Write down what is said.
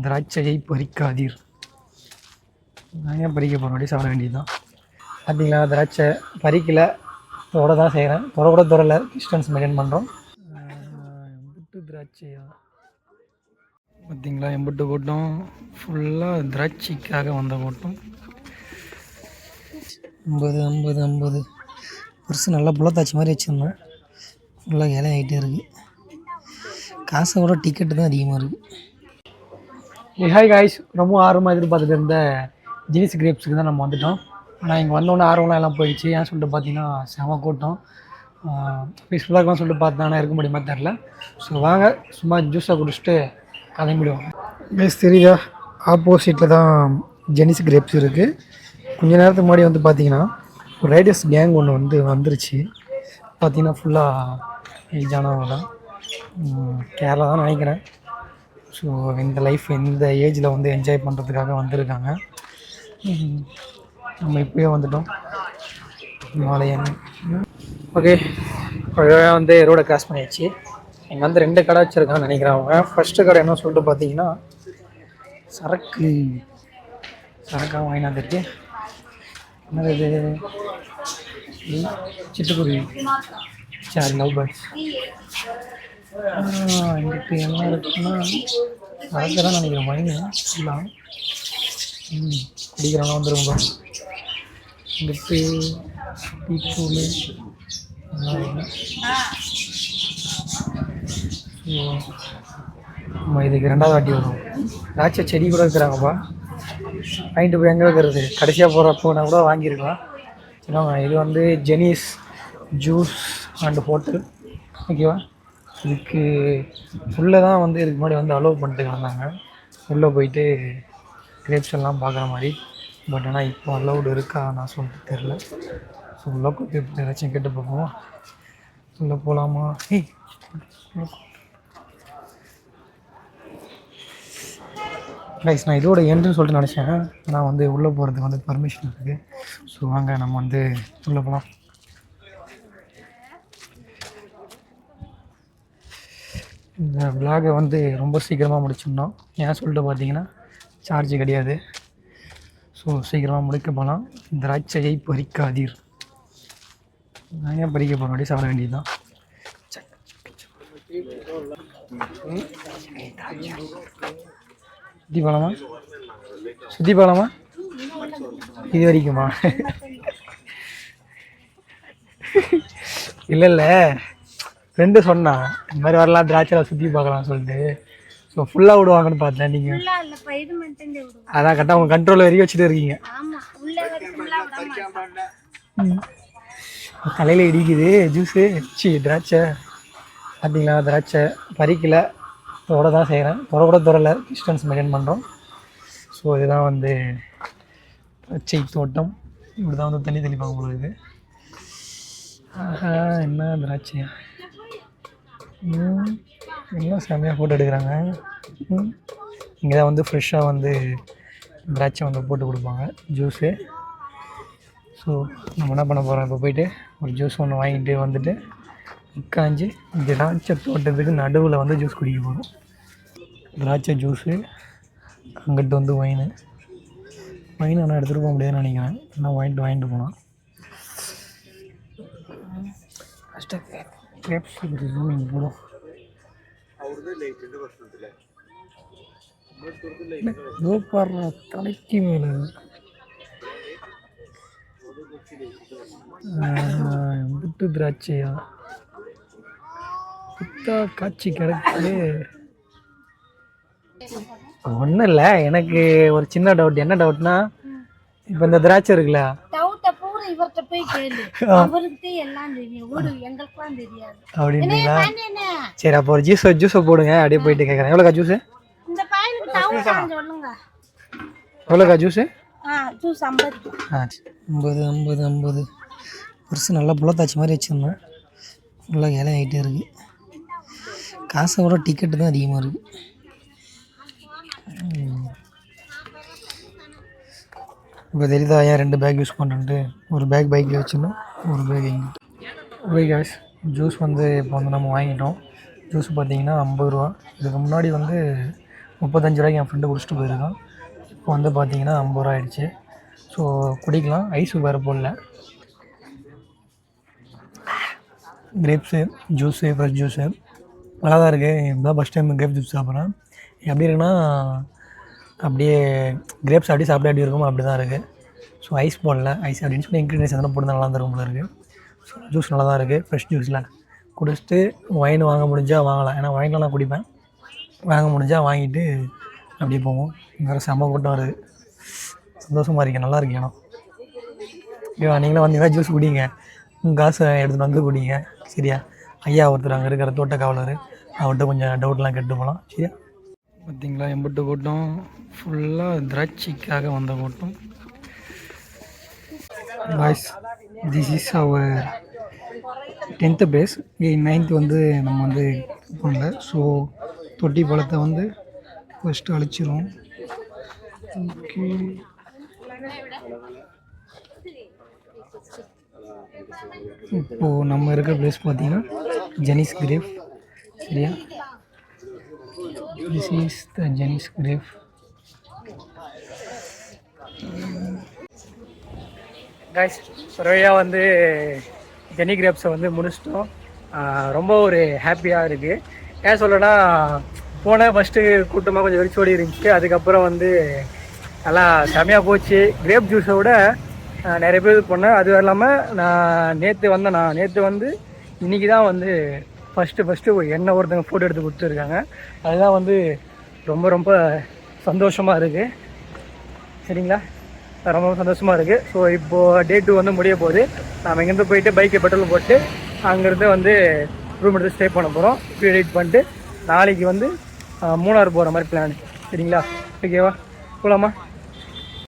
திராட்சையை பறிக்காதீர். நான் ஏன் பறிக்க போகிறோம்? அப்படி சாப்பிட வேண்டியது தான். பார்த்தீங்களா, திராட்சை பறிக்கலை, தொட தான் செய்கிறேன். கூட தொடரலை, டிஸ்டன்ஸ் மெயின்டைன் பண்ணுறோம். எம்புட்டு திராட்சையா பார்த்தீங்களா, எம்புட்டு கூட்டம், ஃபுல்லாக திராட்சைக்காக வந்த கூட்டம். 50 50 50 பெருசு நல்லா புள்ளத்தாச்சி மாதிரி வச்சுருந்தேன். ஃபுல்லாக இலை ஆகிட்டே இருக்குது. காசை விட டிக்கெட்டு தான் அதிகமாக இருக்குது. ஹாய் காய்ஸ், ரொம்ப ஆர்வமாக எதிர்பார்த்துட்டு இருந்த ஜெனிஸ் கிரேப்ஸுக்கு தான் நம்ம வந்துவிட்டோம். ஆனால் இங்கே வந்தோன்னே ஆர்வம்லாம் எல்லாம் போயிடுச்சு. ஏன் சொல்லிட்டு பார்த்தீங்கன்னா செம கூட்டம். பீஸ்ஃபுல்லாக இருக்கலாம் சொல்லிட்டு பார்த்தா இருக்க முடியுமா தெரில. ஸோ வாங்க சும்மா ஜூஸை குடிச்சிட்டு கிளம்பிடுவோம். பேஸ் தெரியுதா, ஆப்போசிட்டில் தான் ஜெனிஸ் கிரேப்ஸ் இருக்குது. கொஞ்ச நேரத்துக்கு முன்னாடி வந்து பார்த்தீங்கன்னா ஒரு ரைடர்ஸ் கேங் ஒன்று வந்துருச்சு. பார்த்தீங்கன்னா ஃபுல்லாக ஏஜானவங்க தான், கேரளா தான் நினைக்கிறேன். ஸோ இந்த ஏஜில் வந்து என்ஜாய் பண்ணுறதுக்காக வந்திருக்காங்க. நம்ம இப்போயே வந்துட்டோம் மாலையன். ஓகே, வந்து ரோடை கிராஸ் பண்ணியாச்சு. இங்கே வந்து 2 கடை வச்சுருக்கான்னு நினைக்கிறேன் அவங்க. ஃபஸ்ட்டு கடை என்ன சொல்லிட்டு பார்த்தீங்கன்னா சரக்காக வாங்கினா வந்துருக்கு. என்னது இது? சிட்டுக்குருவி, சரி, லவ் பேர்ட்ஸ். இங்கிட்டு என்ன இருக்குன்னா சரக்கு தான் நினைக்கிறேன். வாங்கி ஃபுல்லாக குடிக்கிறவங்க வந்துருங்க. இங்கிட்டு டீத்தூள் நம்ம இதுக்கு 2வது வாட்டி வரும். திராட்சை செடி கூட இருக்கிறாங்கப்பா. வாங்கிட்டு போய் எங்கே வைக்கிறது? கடைசியாக போகிறப்போனா கூட வாங்கியிருக்கலாம். சரிங்க, இது வந்து ஜெனிஸ் ஜூஸ் அண்ட் ஹோட்டல். ஓகேவா, இதுக்கு உள்ளே தான் வந்து இதுக்கு முன்னாடி வந்து அலோவ் பண்ணிட்டு வந்தாங்க. உள்ளே போயிட்டு கிரேப்ஸ் எல்லாம் பார்க்குற மாதிரி. பட் ஆனால் இப்போ அலோவ்டு இருக்கா நான் சொல்லிட்டு தெரில. ஸோ உள்ளே போய் ஏதாச்சும் கேட்டு பார்ப்போம். உள்ளே போகலாமா? கைஸ், நான் இதோட எண்டுன்னு சொல்லிட்டு நினச்சேன். நான் வந்து உள்ளே போகிறதுக்கு வந்து பர்மிஷன் இருக்குது. ஸோ வாங்க நம்ம வந்து உள்ளே போகலாம். இந்த விளாகை வந்து ரொம்ப சீக்கிரமாக முடிச்சிடணும். ஏன் சொல்லிட்டு பார்த்தீங்கன்னா சார்ஜ் கிடையாது. ஸோ சீக்கிரமாக முடிக்க போகலாம். திராட்சையை பறிக்காதீர். நான் ஏன் பறிக்க போகிறோம்? அப்படி சாப்பிட வேண்டியது தான். சுற்றி போகலாமா இது வரைக்குமா? இல்லை ஃப்ரெண்டு சொன்னான் இந்த மாதிரி வரலாம், திராட்சையில் சுற்றி பார்க்கலாம்னு சொல்லிட்டு. ஸோ ஃபுல்லாக விடுவாங்கன்னு பார்த்தேன். நீங்கள் அதான் கரெக்டாக உங்கள் கண்ட்ரோலில் வரைக்கும் வச்சுட்டு இருக்கீங்க. தலையில் இடிக்குது ஜூஸு. திராட்சை பார்த்தீங்களா, திராட்சை பறிக்கலை, தொட தான் செய்கிறேன். கூட தொடரலை, டிஸ்டன்ஸ் மெயின்டைன் பண்ணுறோம். ஸோ இதுதான் வந்து திராட்சை தோட்டம். இப்படி தான் வந்து தண்ணி தெளிப்பாங்க உங்களுக்கு. ஆஹா, என்ன திராட்சையா, எல்லாம் செம்மையாக ஃபோட்டோ எடுக்கிறாங்க. இங்கே தான் வந்து ஃப்ரெஷ்ஷாக வந்து திராட்சை வந்து போட்டு கொடுப்பாங்க ஜூஸு. ஸோ நம்ம என்ன பண்ண போகிறோம், இப்போ போயிட்டு ஒரு ஜூஸ் ஒன்று வாங்கிட்டு வந்துட்டு உட்காந்து திராட்சை தோட்டத்துக்கு நடுவில் வந்து ஜூஸ் குடிக்க போகிறோம். திராட்சை ஜூஸு, அங்கிட்டு வந்து ஒயின் ஆனால் எடுத்துகிட்டு போக முடியாதுன்னு நினைக்கிறேன். ஆனால் வாங்கிட்டு போகலாம். ஃபஸ்ட்டு கிரேப்ஸ் ஜூமிங் போடும். பாடுற தலைக்கு மேலே விட்டு திராட்சையா புத்தா காட்சி கிடக்குது. ஒன்றும் இல்லை, எனக்கு ஒரு சின்ன டவுட். என்ன டவுட்னா, இப்போ இந்த திராட்சை இருக்குல்ல, அப்படிங்களா? சரி, அப்போ ஒரு ஜூஸை போடுங்க. அப்படியே போயிட்டு கேட்குறேன், எவ்வளோக்கா ஜூஸு? எவ்வளோக்கா ஜூஸு? 50 50 50 பெருசு நல்லா புள்ளத்தாச்சி மாதிரி வச்சுருந்தேன். ஃபுல்லாக இலை ஆகிட்டே இருக்குது. காசை விட டிக்கெட்டு தான் அதிகமாக இருக்குது. இப்போ தெரியுதா ஏன் 2 பேக் யூஸ் பண்ணுறேன்ட்டு? ஒரு பேக் பைக்கில் வச்சுருந்தோம், ஒரு பேக் எங்கிட்ட. ஓகே காய்ஸ், ஜூஸ் வந்து இப்போ வந்து நம்ம வாங்கிட்டோம். ஜூஸ் பார்த்திங்கன்னா 50 ரூபா. இதுக்கு முன்னாடி வந்து 35 ரூபாய்க்கு என் ஃப்ரெண்டு குடிச்சிட்டு போயிருக்கான். இப்போ வந்து பார்த்தீங்கன்னா 50 ரூபா ஆயிடுச்சு. ஸோ குடிக்கலாம். ஐஸு வேறு போடல. கிரேப்ஸு ஜூஸு ஃப்ரெஷ் ஜூஸு நல்லா தான் இருக்குது. இதுதான் ஃபஸ்ட் டைம் கிரேப் ஜூஸ் சாப்பிட்றேன். எப்படி இருக்குன்னா அப்படியே கிரேப்ஸ் அப்படியே சாப்பிட எப்படி இருக்குமோ அப்படி தான் இருக்குது. ஸோ ஐஸ் போடல. ஐஸ் அப்படின்னு சொல்லி இன்க்ரீடியன்ஸ் எதனா போட்டு நல்லா தான் போல இருக்குது. ஸோ ஜூஸ் நல்லா தான் இருக்குது. ஃப்ரெஷ் ஜூஸில் குடிச்சிட்டு ஒயின் வாங்க முடிஞ்சால் வாங்கலாம். ஏன்னா ஒயின்லாம் நான் குடிப்பேன். வாங்க முடிஞ்சால் வாங்கிட்டு அப்படியே போவோம். வேறு செம்ம கூட்டம் வருது. சந்தோஷமாக இருக்கேன். நல்லா இருக்கு. ஏன்னா ஐயோ நீங்களும் வந்தீங்கன்னா ஜூஸ் குடிங்க. உங்கள் காசை எடுத்துகிட்டு வந்து குடிங்க. சரியா? ஐயா ஒருத்தர் அங்கே இருக்கிற தோட்ட காவலர், அவர்கிட்ட கொஞ்சம் டவுட்லாம் கேட்டு போகலாம். சரியா? பார்த்தீங்களா எம்பட்டு கூட்டம். ஃபுல்லாக திராட்சைக்காக வந்த கூட்டம். Boys, this is our 10th base. 9th வந்து நம்ம வந்து பண்ணல. ஸோ தொட்டி பழத்தை வந்து ஃபஸ்ட்டு அழிச்சிரும். ஓகே, இப்போது நம்ம இருக்கிற பிளேஸ் பார்த்தீங்கன்னா ஜெனிஸ் கிரேவ். சரியா? This is the Jenny's grave. Guys, ஒருவையாக வந்து ஜெனி கிரேப்ஸை வந்து முடிச்சிட்டோம். ரொம்ப ஒரு ஹாப்பியாக இருக்குது. ஏன் சொல்லனா, போனால் ஃபஸ்ட்டு கூட்டமாக கொஞ்சம் வெறிச்சோடி இருந்துச்சு. அதுக்கப்புறம் வந்து நல்லா செமையாக போச்சு. கிரேப் ஜூஸை விட நிறைய பேர் பண்ணேன். அது இல்லாமல் நான் நேற்று வந்து இன்றைக்கி தான் வந்து ஃபஸ்ட்டு என்ன ஒருத்தங்க ஃபோட்டோ எடுத்து கொடுத்துருக்காங்க. அதுதான் வந்து ரொம்ப ரொம்ப சந்தோஷமாக இருக்குது. சரிங்களா? ரொம்ப சந்தோஷமாக இருக்குது. ஸோ இப்போது டே 2 வந்து முடிய போகுது. நாம் இங்கேருந்து போயிட்டு பைக்கை பெட்ரோல் போட்டு அங்கேருந்து வந்து ரூம் எடுத்து ஸ்டே பண்ண போகிறோம். இப்போ எடிட் பண்ணிட்டு நாளைக்கு வந்து மூணாறு போகிற மாதிரி பிளான். சரிங்களா? ஓகேவா? போகலாமா?